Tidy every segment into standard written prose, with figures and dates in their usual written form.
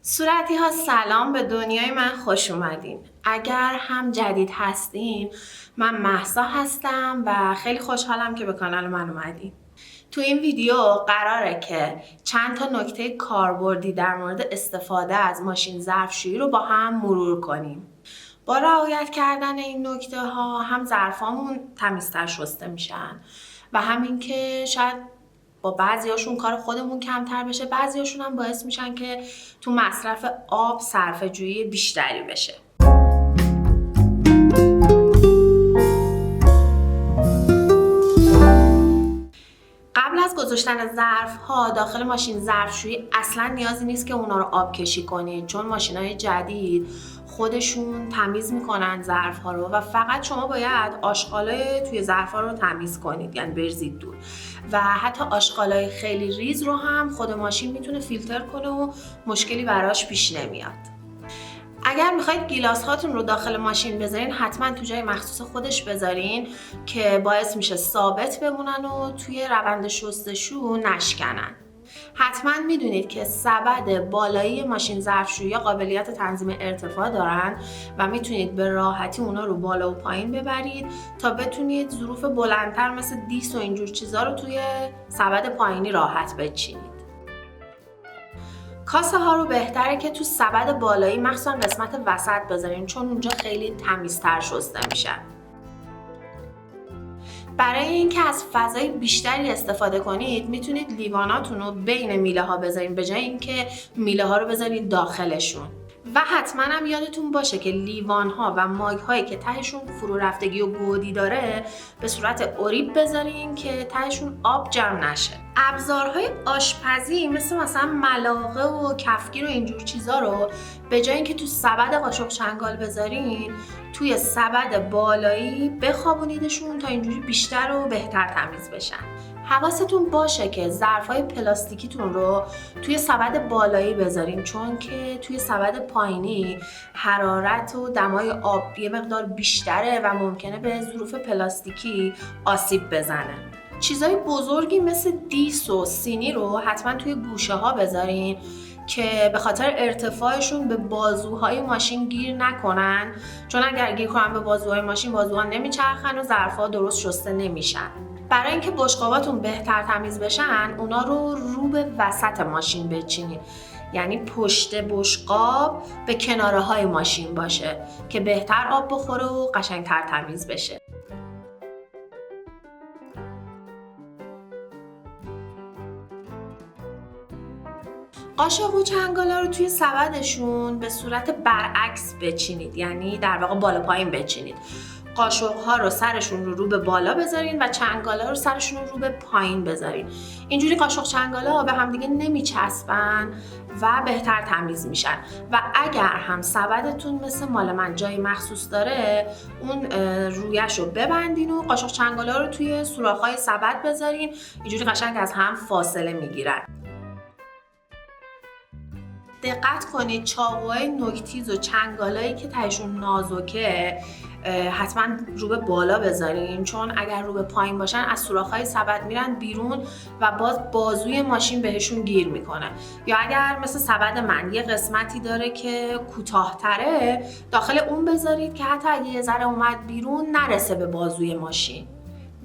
صورتی ها سلام، به دنیای من خوش اومدین. اگر هم جدید هستین، من مهسا هستم و خیلی خوشحالم که به کانال من اومدین. تو این ویدیو قراره که چند تا نکته کاربردی در مورد استفاده از ماشین ظرفشویی رو با هم مرور کنیم. با رعایت کردن این نکته ها هم ظرفامون تمیزتر شسته میشن و همین که شاید با بعضیاشون کار خودمون کمتر بشه، بعضیاشون هم باعث میشن که تو مصرف آب صرفه جویی بیشتری بشه. قبل از گذاشتن ظرف ها داخل ماشین ظرفشویی اصلا نیازی نیست که اونا رو آب کشی کنید، چون ماشین‌های جدید خودشون تمیز میکنن ظرف ها رو و فقط شما باید آشغالای توی ظرف ها رو تمیز کنید، یعنی بریزید دور. و حتی آشغالای خیلی ریز رو هم خود ماشین میتونه فیلتر کنه و مشکلی براش پیش نمیاد. اگر میخواید گیلاس هاتون رو داخل ماشین بذارین، حتما تو جای مخصوص خودش بذارین که باعث میشه ثابت بمونن و توی روند شستشو نشکنن. حتما میدونید که سبد بالایی ماشین ظرفشویی قابلیت تنظیم ارتفاع دارن و میتونید به راحتی اونا رو بالا و پایین ببرید تا بتونید ظروف بلندتر مثل دیس و اینجور چیزا رو توی سبد پایینی راحت بچینید. کاسه ها رو بهتره که تو سبد بالایی مخصوصا قسمت وسط بذارین، چون اونجا خیلی تمیزتر شسته میشن. برای اینکه از فضای بیشتری استفاده کنید، میتونید لیواناتون رو بین میله ها بذارین به جای اینکه میله ها رو بذارین داخلشون. و حتما هم یادتون باشه که لیوان ها و ماگ هایی که تهشون فرو رفتگی و گودی داره به صورت اوریب بذارین که تهشون آب جمع نشه. ابزارهای آشپزی مثلا ملاقه و کفگیر و اینجور چیزا رو به جای اینکه تو سبد قاشق چنگال بذارین، توی سبد بالایی بخوابونیدشون تا اینجوری بیشتر و بهتر تمیز بشن. حواستون باشه که ظرفای پلاستیکیتون رو توی سبد بالایی بذارین، چون که توی سبد پایینی حرارت و دمای آب یه مقدار بیشتره و ممکنه به ظروف پلاستیکی آسیب بزنه. چیزای بزرگی مثل دیس و سینی رو حتما توی گوشه ها بذارین که به خاطر ارتفاعشون به بازوهای ماشین گیر نکنن، چون اگر گیر کنن به بازوهای ماشین، بازوها نمیچرخن و ظرفها درست شسته نمیشن. برای اینکه بشقاباتون بهتر تمیز بشن، اونا رو به وسط ماشین بچینید، یعنی پشت بشقاب به کناره های ماشین باشه که بهتر آب بخوره و قشنگتر تمیز بشه. قاشق و چنگالا رو توی سبدشون به صورت برعکس بچینید، یعنی در واقع بالا پایین بچینید. قاشق ها رو سرشون رو به بالا بذارین و چنگالا رو سرشون رو به پایین بذارین. اینجوری قاشق چنگالا به همدیگه نمیچسبن و بهتر تمیز میشن. و اگر هم سبدتون مثل مال من جای مخصوص داره، اون رویش رو ببندین و قاشق چنگالا رو توی سوراخ‌های سبد بذارین، اینجوری قشنگ از هم فاصله میگیرن. دقت کنید چاقوهای نوک‌تیز و چنگالایی که تهشون نازکه حتما رو به بالا بذارین، چون اگر رو به پایین باشن از سوراخ‌های سبد میرن بیرون و باز بازوی ماشین بهشون گیر میکنه. یا اگر مثل سبد من یه قسمتی داره که کوتاه‌تره، داخل اون بذارید که حتی اگه یه ذره اومد بیرون نرسه به بازوی ماشین.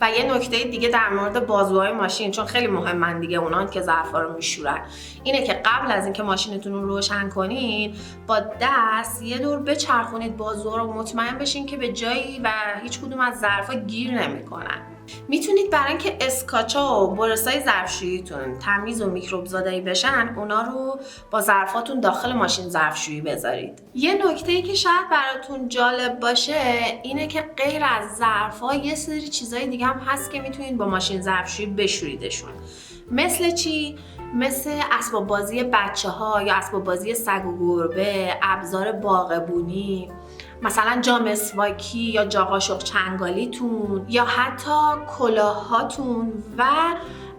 و یه نکته دیگه در مورد بازوهای ماشین، چون خیلی مهمن دیگه، اونان که ظرفا رو میشورن، اینه که قبل از اینکه ماشینتون رو روشن کنین با دست یه دور بچرخونید بازوها رو، مطمئن بشین که به جایی و هیچ کدوم از ظرفا گیر نمیکنن. میتونید برای اینکه اسکاچا و برسای ظرفشوییتون تمیز و میکروب زدایی بشن، اونا رو با ظرفاتون داخل ماشین ظرفشویی بذارید. یه نکته‌ای که شاید براتون جالب باشه اینه که غیر از ظرف‌ها یه سری چیزای دیگه هم هست که میتونید با ماشین ظرفشویی بشوریدشون. مثل چی؟ مثل اسباب بازی بچه‌ها یا اسباب بازی سگ و گربه، ابزار باغبونی، مثلا جا مسواکی یا جا قاشق چنگالیتون یا حتی کلاهاتون. و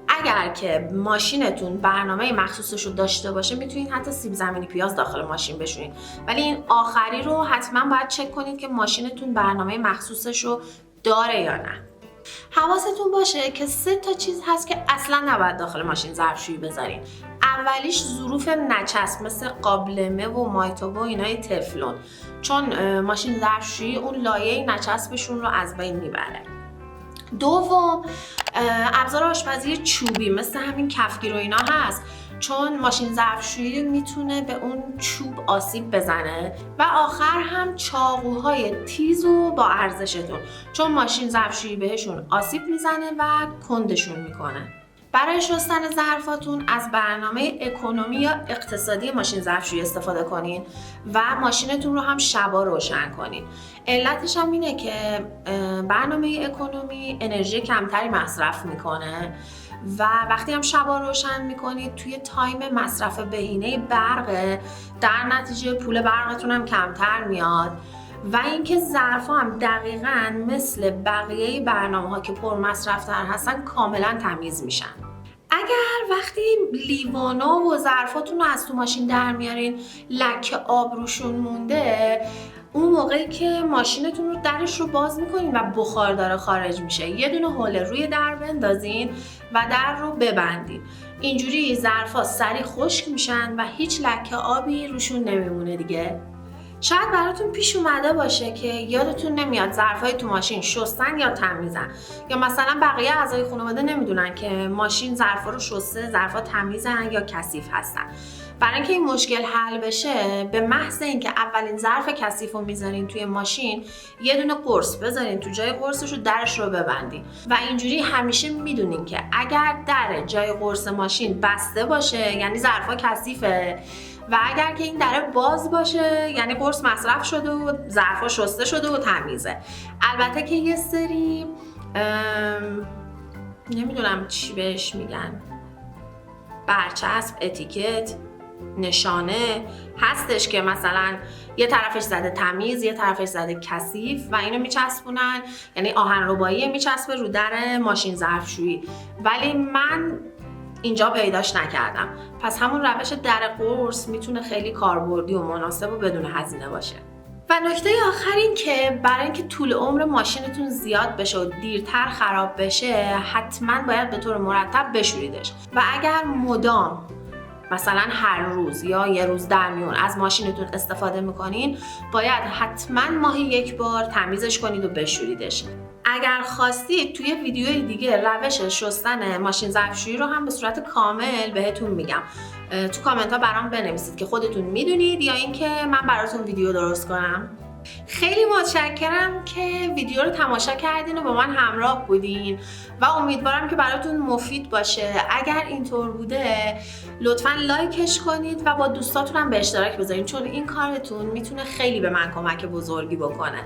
اگر که ماشینتون برنامه مخصوصش رو داشته باشه، میتونید حتی سیب زمینی پیاز داخل ماشین بشورید، ولی این آخری رو حتما باید چک کنید که ماشینتون برنامه مخصوصش رو داره یا نه. حواستون باشه که 3 تا چیز هست که اصلا نباید داخل ماشین ظرفشویی بذارین. اولیش ظروف نچسب مثل قابلمه و مایتابه و اینای تفلون، چون ماشین ظرفشویی اون لایه نچسبشون رو از بین میبره. دوم، ابزار آشپزی چوبی مثل همین کفگیر و اینا هست، چون ماشین ظرفشویی میتونه به اون چوب آسیب بزنه. و آخر هم چاقوهای تیز و با ارزشتون، چون ماشین ظرفشویی بهشون آسیب میزنه و کندشون میکنه. برای شستن ظرفاتون از برنامه اکونومی یا اقتصادی ماشین ظرفشویی استفاده کنین و ماشینتون رو هم شبا روشن کنین. علتش هم اینه که برنامه اکونومی انرژی کمتری مصرف میکنه و وقتی هم شبا روشن میکنید توی تایم مصرف بهینه برق، در نتیجه پول برقتون هم کمتر میاد. و اینکه ظرفا هم دقیقاً مثل بقیه برنامه‌ها که پر مصرفتر هستن کاملا تمیز میشن. اگر وقتی لیوانا و ظرفاتون رو از تو ماشین در میارین لکه آب روشون مونده، اون موقعی که ماشینتون رو درش رو باز میکنین و بخار داره خارج میشه، یه دونه حوله روی در بندازین و در رو ببندین. اینجوری ظرفا سریع خشک میشن و هیچ لکه آبی روشون نمیمونه دیگه. شاید براتون پیش اومده باشه که یادتون نمیاد ظرفای تو ماشین شستن یا تمیزن، یا مثلا بقیه اعضای خانواده نمیدونن که ماشین ظرفا رو شسته، ظرفا تمیزن یا کثیف هستن. برای اینکه این مشکل حل بشه، به محض اینکه اولین ظرف کثیف رو میذارین توی ماشین، یه دونه قرص بذارین تو جای قرصش و درش رو ببندین و اینجوری همیشه میدونین که اگر در جای قرص ماشین بسته باشه یعنی ظرفا کثیفه، و اگر که این دره باز باشه یعنی قرص مصرف شده و ظرفا شسته شده و تمیزه. البته که یه سری نمیدونم چی بهش میگن، برچسب، اتیکت، نشانه هستش که مثلا یه طرفش زده تمیز یه طرفش زده کثیف و اینو میچسبونن، یعنی آهنربایی میچسبه رو در ماشین ظرفشویی، ولی من اینجا پیداش نکردم. پس همون روش در قرص میتونه خیلی کاربردی و مناسب و بدون هزینه باشه. و نکته آخر این که برای اینکه طول عمر ماشینتون زیاد بشه و دیرتر خراب بشه، حتما باید به طور مرتب بشوریدش. و اگر مدام مثلا هر روز یا یه روز در میون از ماشینتون استفاده میکنین، باید حتما ماهی یک بار تمیزش کنید و بشوریدش. اگر خواستید توی ویدیوی دیگه روش شستن ماشین ظرفشویی رو هم به صورت کامل بهتون میگم. تو کامنت ها برام بنویسید که خودتون میدونید یا اینکه من براتون ویدیو درست کنم. خیلی متشکرم که ویدیو رو تماشا کردین و با من همراه بودین و امیدوارم که براتون مفید باشه. اگر اینطور بوده لطفاً لایکش کنید و با دوستاتون هم به اشتراک بذارین، چون این کارتون میتونه خیلی به من کمک بزرگی بکنه.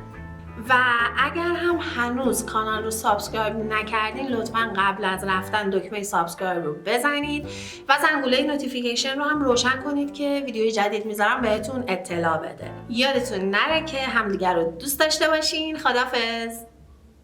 و اگر هم هنوز کانال رو سابسکرایب نکردین، لطفاً قبل از رفتن دکمه سابسکرایب رو بزنید و زنگوله نوتیفیکیشن رو هم روشن کنید که ویدیوی جدید میذارم بهتون اطلاع بده. یادتون نره که همدیگر رو دوست داشته باشین. خداحافظ.